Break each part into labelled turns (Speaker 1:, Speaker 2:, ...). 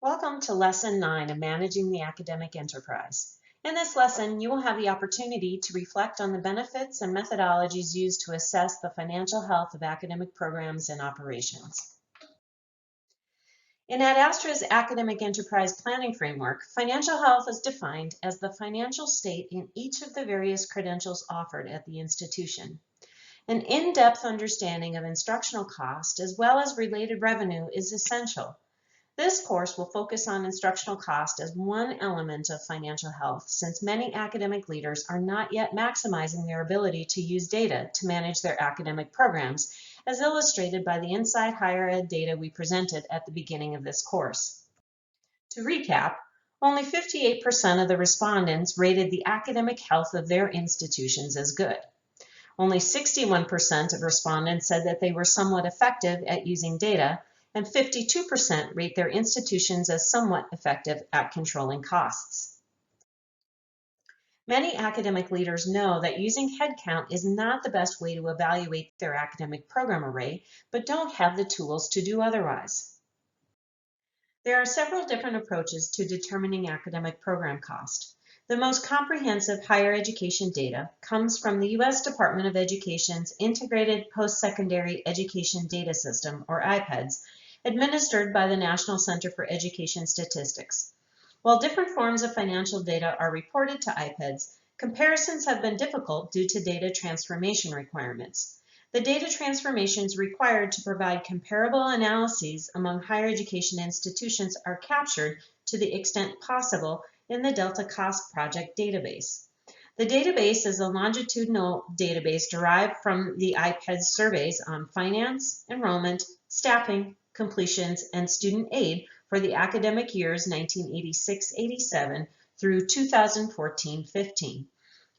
Speaker 1: Welcome to Lesson 9 of Managing the Academic Enterprise. In this lesson, you will have the opportunity to reflect on the benefits and methodologies used to assess the financial health of academic programs and operations. In Ad Astra's Academic Enterprise Planning Framework, financial health is defined as the financial state in each of the various credentials offered at the institution. An in-depth understanding of instructional cost as well as related revenue is essential. This course will focus on instructional cost as one element of financial health, since many academic leaders are not yet maximizing their ability to use data to manage their academic programs, as illustrated by the Inside Higher Ed data we presented at the beginning of this course. To recap, only 58% of the respondents rated the academic health of their institutions as good. Only 61% of respondents said that they were somewhat effective at using data, and 52% rate their institutions as somewhat effective at controlling costs. Many academic leaders know that using headcount is not the best way to evaluate their academic program array, but don't have the tools to do otherwise. There are several different approaches to determining academic program cost. The most comprehensive higher education data comes from the U.S. Department of Education's Integrated Post-Secondary Education Data System, or IPEDS, administered by the National Center for Education Statistics. While different forms of financial data are reported to IPEDS, comparisons have been difficult due to data transformation requirements. The data transformations required to provide comparable analyses among higher education institutions are captured to the extent possible in the Delta Cost Project database. The database is a longitudinal database derived from the IPEDS surveys on finance, enrollment, staffing, completions, and student aid for the academic years 1986-87 through 2014-15.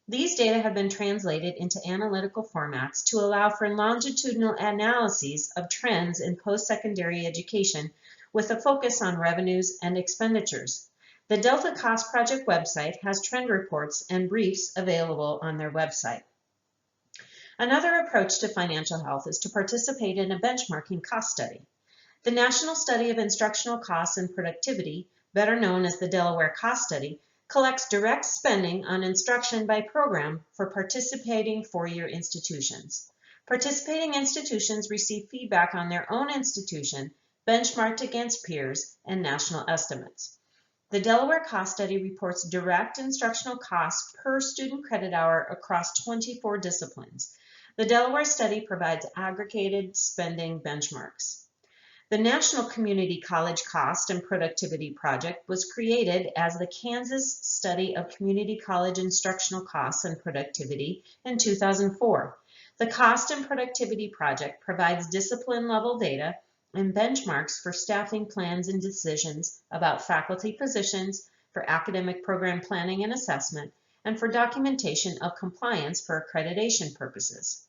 Speaker 1: These data have been translated into analytical formats to allow for longitudinal analyses of trends in post-secondary education with a focus on revenues and expenditures. The Delta Cost Project website has trend reports and briefs available on their website. Another approach to financial health is to participate in a benchmarking cost study. The National Study of Instructional Costs and Productivity, better known as the Delaware Cost Study, collects direct spending on instruction by program for participating four-year institutions. Participating institutions receive feedback on their own institution, benchmarked against peers and national estimates. The Delaware Cost Study reports direct instructional costs per student credit hour across 24 disciplines. The Delaware study provides aggregated spending benchmarks. The National Community College Cost and Productivity Project was created as the Kansas Study of Community College Instructional Costs and Productivity in 2004. The Cost and Productivity Project provides discipline-level data and benchmarks for staffing plans and decisions about faculty positions, for academic program planning and assessment, and for documentation of compliance for accreditation purposes.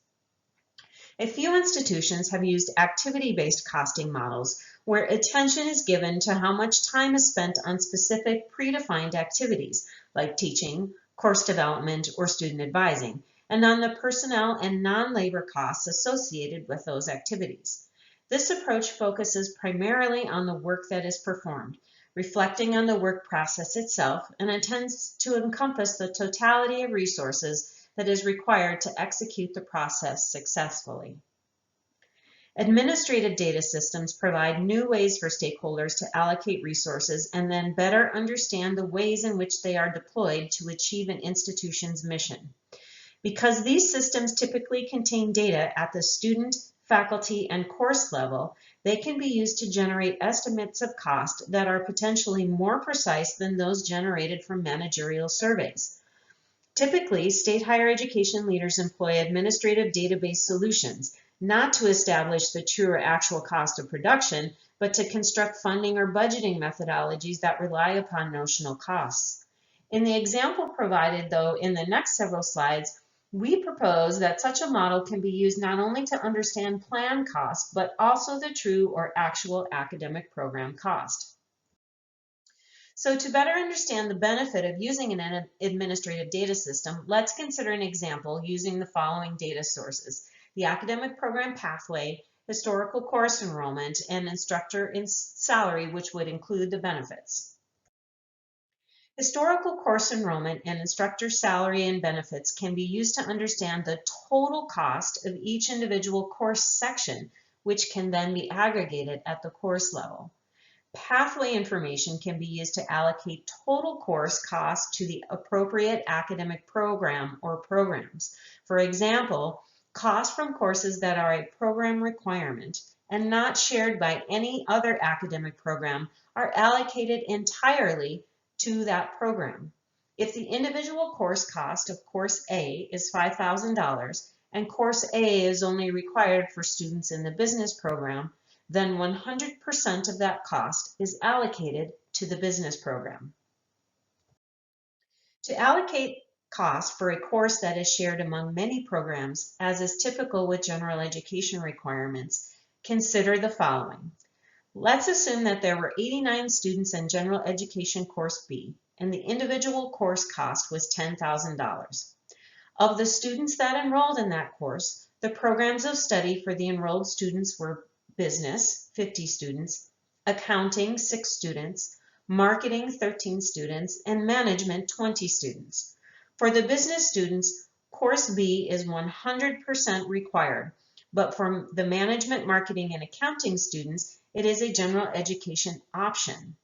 Speaker 1: A few institutions have used activity-based costing models where attention is given to how much time is spent on specific predefined activities like teaching, course development, or student advising, and on the personnel and non-labor costs associated with those activities. This approach focuses primarily on the work that is performed, reflecting on the work process itself, and intends to encompass the totality of resources that is required to execute the process successfully. Administrative data systems provide new ways for stakeholders to allocate resources and then better understand the ways in which they are deployed to achieve an institution's mission. Because these systems typically contain data at the student, faculty, and course level, they can be used to generate estimates of cost that are potentially more precise than those generated from managerial surveys. Typically, state higher education leaders employ administrative database solutions, not to establish the true or actual cost of production, but to construct funding or budgeting methodologies that rely upon notional costs. In the example provided, though, in the next several slides, we propose that such a model can be used not only to understand planned costs, but also the true or actual academic program cost. So to better understand the benefit of using an administrative data system, let's consider an example using the following data sources: the academic program pathway, historical course enrollment, and instructor salary, which would include the benefits. Historical course enrollment and instructor salary and benefits can be used to understand the total cost of each individual course section, which can then be aggregated at the course level. Pathway information can be used to allocate total course costs to the appropriate academic program or programs. For example, costs from courses that are a program requirement and not shared by any other academic program are allocated entirely to that program. If the individual course cost of Course A is $5,000 and Course A is only required for students in the business program, then 100% of that cost is allocated to the business program. To allocate cost for a course that is shared among many programs, as is typical with general education requirements, consider the following. Let's assume that there were 89 students in General Education Course B, and the individual course cost was $10,000. Of the students that enrolled in that course, the programs of study for the enrolled students were Business, 50 students, Accounting, 6 students, Marketing, 13 students, and Management, 20 students. For the business students, Course B is 100% required, but for the Management, Marketing, and Accounting students, it is a general education option.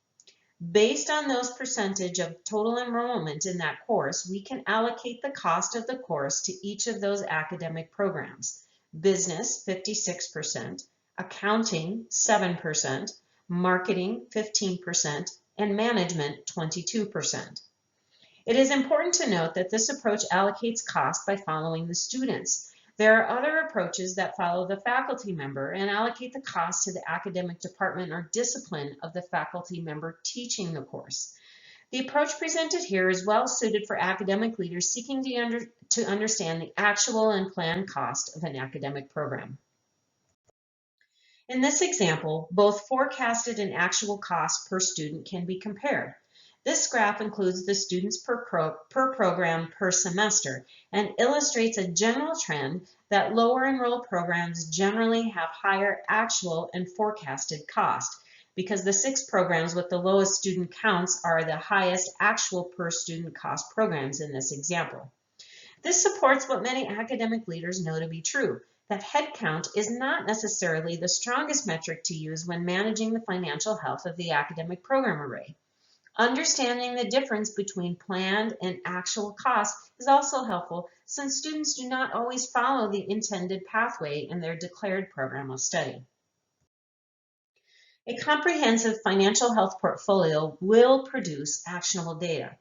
Speaker 1: Based on those percentage of total enrollment in that course, we can allocate the cost of the course to each of those academic programs. Business, 56%, Accounting, 7%, Marketing, 15%, and Management, 22%. It is important to note that this approach allocates cost by following the students. There are other approaches that follow the faculty member and allocate the cost to the academic department or discipline of the faculty member teaching the course. The approach presented here is well suited for academic leaders seeking to understand the actual and planned cost of an academic program. In this example, both forecasted and actual costs per student can be compared. This graph includes the students per program per semester and illustrates a general trend that lower enrolled programs generally have higher actual and forecasted cost because the 6 programs with the lowest student counts are the highest actual per student cost programs in this example. This supports what many academic leaders know to be true, that headcount is not necessarily the strongest metric to use when managing the financial health of the academic program array. Understanding the difference between planned and actual costs is also helpful since students do not always follow the intended pathway in their declared program of study. A comprehensive financial health portfolio will produce actionable data.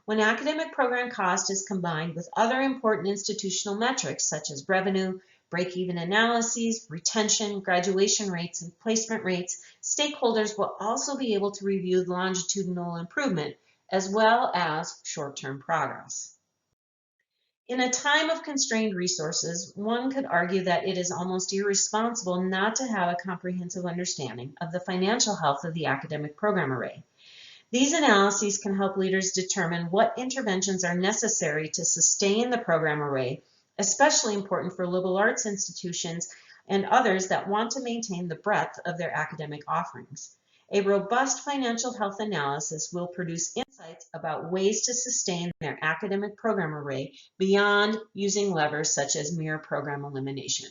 Speaker 1: When academic program cost is combined with other important institutional metrics such as revenue, break-even analyses, retention, graduation rates, and placement rates, stakeholders will also be able to review the longitudinal improvement as well as short-term progress. In a time of constrained resources, one could argue that it is almost irresponsible not to have a comprehensive understanding of the financial health of the academic program array. These analyses can help leaders determine what interventions are necessary to sustain the program array, especially important for liberal arts institutions and others that want to maintain the breadth of their academic offerings. A robust financial health analysis will produce insights about ways to sustain their academic program array beyond using levers such as mere program elimination.